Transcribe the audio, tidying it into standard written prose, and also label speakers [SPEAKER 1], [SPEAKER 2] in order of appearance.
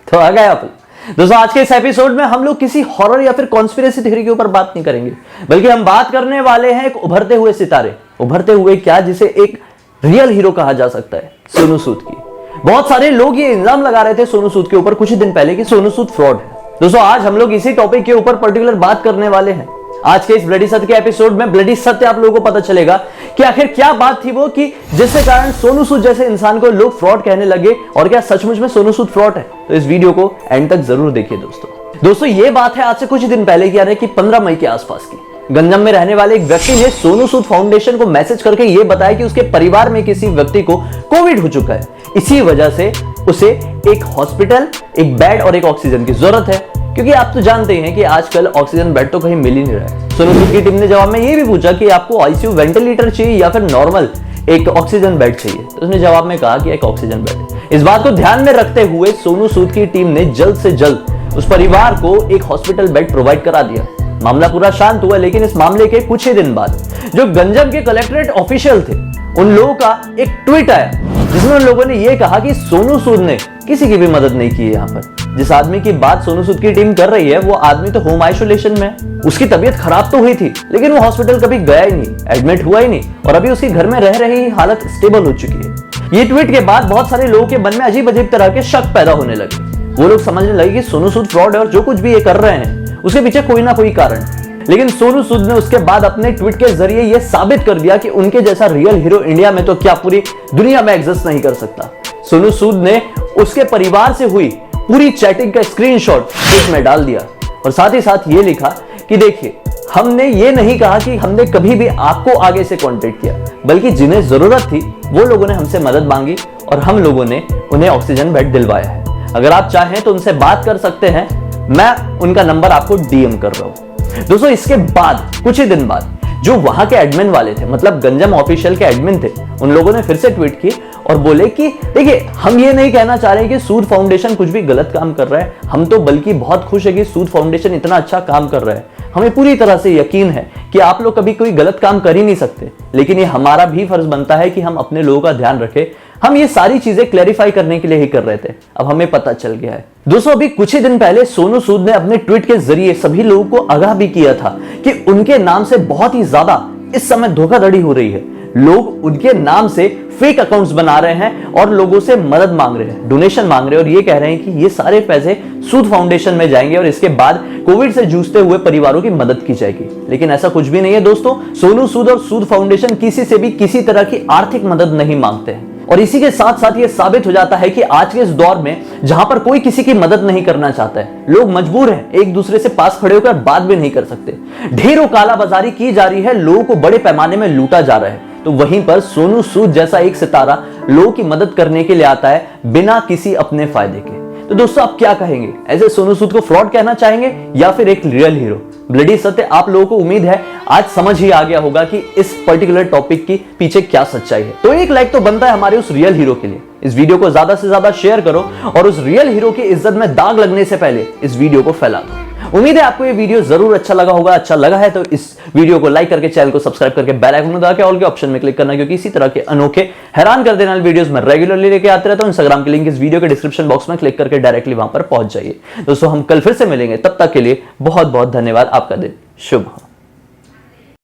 [SPEAKER 1] तो आ गए आप दोस्तों। आज के इस एपिसोड में हम लोग किसी हॉरर या फिर कॉन्स्पिरेसी थ्योरी के ऊपर बात नहीं करेंगे, बल्कि हम बात करने वाले हैं एक उभरते हुए सितारे, उभरते हुए क्या, जिसे एक रियल हीरो कहा जा सकता है, सोनू सूद की। बहुत सारे लोग ये इल्जाम लगा रहे थे सोनू सूद के ऊपर कुछ ही दिन पहले कि सोनू सूद फ्रॉड है। दोस्तों आज हम लोग इसी टॉपिक के ऊपर पर्टिकुलर बात करने वाले हैं। आज के इस ब्लडी सत्य के एपिसोड में ब्लडी सत्य आप लोगों को पता चलेगा कि आखिर क्या बात थी वो कि जिसके कारण सोनू सूद जैसे इंसान को लोग फ्रॉड कहने लगे, और क्या सचमुच में सोनू सूद फ्रॉड है। तो इस वीडियो को एंड तक जरूर देखिए दोस्तों ये बात है आज से कुछ ही दिन पहले की, यानी कि 15 मई के आसपास की। गंजम में रहने वाले एक व्यक्ति ने सोनू सूद फाउंडेशन को मैसेज करके यह बताया कि उसके परिवार में किसी व्यक्ति को कोविड हो चुका है, इसी वजह से उसे एक हॉस्पिटल, एक बेड और एक ऑक्सीजन की जरूरत है, क्योंकि आप तो जानते हैं कि आजकल ऑक्सीजन बेड तो कहीं मिल ही नहीं रहा है। सोनू सूद की टीम ने जवाब में ये भी पूछा कि आपको आईसीयू वेंटिलेटर चाहिए या फिर नॉर्मल एक ऑक्सीजन बेड चाहिए, तो उसने जवाब में कहा कि एक ऑक्सीजन बेड। इस बात को ध्यान में रखते हुए सोनू सूद की टीम ने जल्द से जल्द उस परिवार को एक हॉस्पिटल बेड प्रोवाइड करा दिया। मामला पूरा शांत हुआ, लेकिन इस मामले के कुछ ही दिन बाद जो गंजम के कलेक्ट्रेट ऑफिशियल थे, उन लोगों का एक ट्वीट आया जिसमें उन लोगों ने यह कहा कि सोनू सूद ने किसी की भी मदद नहीं की है। यहाँ पर जिस आदमी की बात सोनू सूद की टीम कर रही है, वो आदमी तो होम आइसोलेशन में है। उसकी तबीयत खराब तो हुई थी, लेकिन वो हॉस्पिटल कभी गया ही नहीं, एडमिट हुआ ही नहीं, और अभी उसके घर में रह रही हालत स्टेबल हो चुकी है। ये ट्वीट के बाद बहुत सारे लोगों के मन में अजीब अजीब तरह के शक पैदा होने लगे। वो लोग समझने लगे कि सोनू सूद फ्रॉड है और जो कुछ भी ये कर रहे हैं उसके पीछे कोई ना कोई कारण है। लेकिन सोनू सूद ने उसके बाद अपने ट्वीट के जरिए यह साबित कर दिया कि उनके जैसा रियल हीरो इंडिया में तो क्या पूरी दुनिया में एग्जिस्ट नहीं कर सकता। सोनू सूद ने उसके परिवार से हुई पूरी चैटिंग का स्क्रीनशॉट ट्वीट में डाल दिया, और साथ ही साथ ये लिखा कि देखिए, हमने ये नहीं कहा कि हमने कभी भी आपको आगे से कांटेक्ट किया, बल्कि जिन्हें जरूरत थी वो लोगों ने हमसे मदद मांगी और हम लोगों ने उन्हें ऑक्सीजन बेड दिलवाया है। अगर आप चाहें तो उनसे बात कर सकते हैं, मैं उनका नंबर आपको डीएम कर रहा हूं। दोस्तों इसके बाद कुछ ही दिन बाद जो वहां के एडमिन वाले थे, मतलब गंजम ऑफिशियल के एडमिन थे, उन लोगों ने फिर से ट्वीट की और बोले कि देखिए, हम ये नहीं कहना चाह रहे कि सूद फाउंडेशन कुछ भी गलत काम कर रहा है, हम तो बल्कि बहुत खुश है कि सूद फाउंडेशन इतना अच्छा काम कर रहा है। हमें पूरी तरह से यकीन है कि आप लोग कभी कोई गलत काम कर ही नहीं सकते, लेकिन ये हमारा भी फर्ज बनता है कि हम अपने लोगों का ध्यान रखें। हम ये सारी चीजें क्लैरिफाई करने के लिए ही कर रहे थे, अब हमें पता चल गया है। दोस्तों अभी कुछ ही दिन पहले सोनू सूद ने अपने ट्वीट के जरिए सभी लोगों को आगाह भी किया था कि उनके नाम से बहुत ही ज्यादा इस समय धोखाधड़ी हो रही है। लोग उनके नाम से फेक अकाउंट्स बना रहे हैं और लोगों से मदद मांग रहे हैं, डोनेशन मांग रहे हैं, और ये कह रहे हैं कि ये सारे पैसे सूद फाउंडेशन में जाएंगे और इसके बाद कोविड से जूझते हुए परिवारों की मदद की जाएगी। लेकिन ऐसा कुछ भी नहीं है दोस्तों। सोनू सूद और सूद फाउंडेशन किसी से भी किसी तरह की आर्थिक मदद नहीं मांगते हैं, और इसी के साथ साथ ये साबित हो जाता है कि आज के इस दौर में जहां पर कोई किसी की मदद नहीं करना चाहता है, लोग मजबूर हैं, एक दूसरे से पास खड़े होकर बात भी नहीं कर सकते, ढेरों कालाबाजारी की जा रही है, लोगों को बड़े पैमाने में लूटा जा रहा है। तो वहीं पर सोनू सूद जैसा एक सितारा लोगों की मदद करने के लिए आता है बिना किसी अपने फायदे के। तो दोस्तों आप क्या कहेंगे, ऐसे सोनू सूद को फ्रॉड कहना चाहेंगे या फिर एक रियल हीरो? ब्लडी सत्य आप लोगों को उम्मीद है आज समझ ही आ गया होगा कि इस पर्टिकुलर टॉपिक की पीछे क्या सच्चाई है। तो एक लाइक तो बनता है हमारे उस रियल हीरो के लिए। इस वीडियो को ज्यादा से ज्यादा शेयर करो और उस रियल हीरो की इज्जत में दाग लगने से पहले इस वीडियो को फैला दो। उम्मीद है आपको ये वीडियो जरूर अच्छा लगा होगा। अच्छा लगा है तो इस वीडियो को लाइक करके, चैनल को सब्सक्राइब करके, बेल आइकन दबा के ऑल के ऑप्शन में क्लिक करना, क्योंकि इसी तरह के अनोखे हैरान कर देने वाले वीडियोस मैं रेगुलरली लेके आते रहता हूं। इंस्टाग्राम की लिंक इस वीडियो के डिस्क्रिप्शन बॉक्स में क्लिक करके डायरेक्टली वहां पर पहुंच जाइए। दोस्तों हम कल फिर से मिलेंगे, तब तक के लिए बहुत बहुत धन्यवाद। आपका दिन शुभ हो।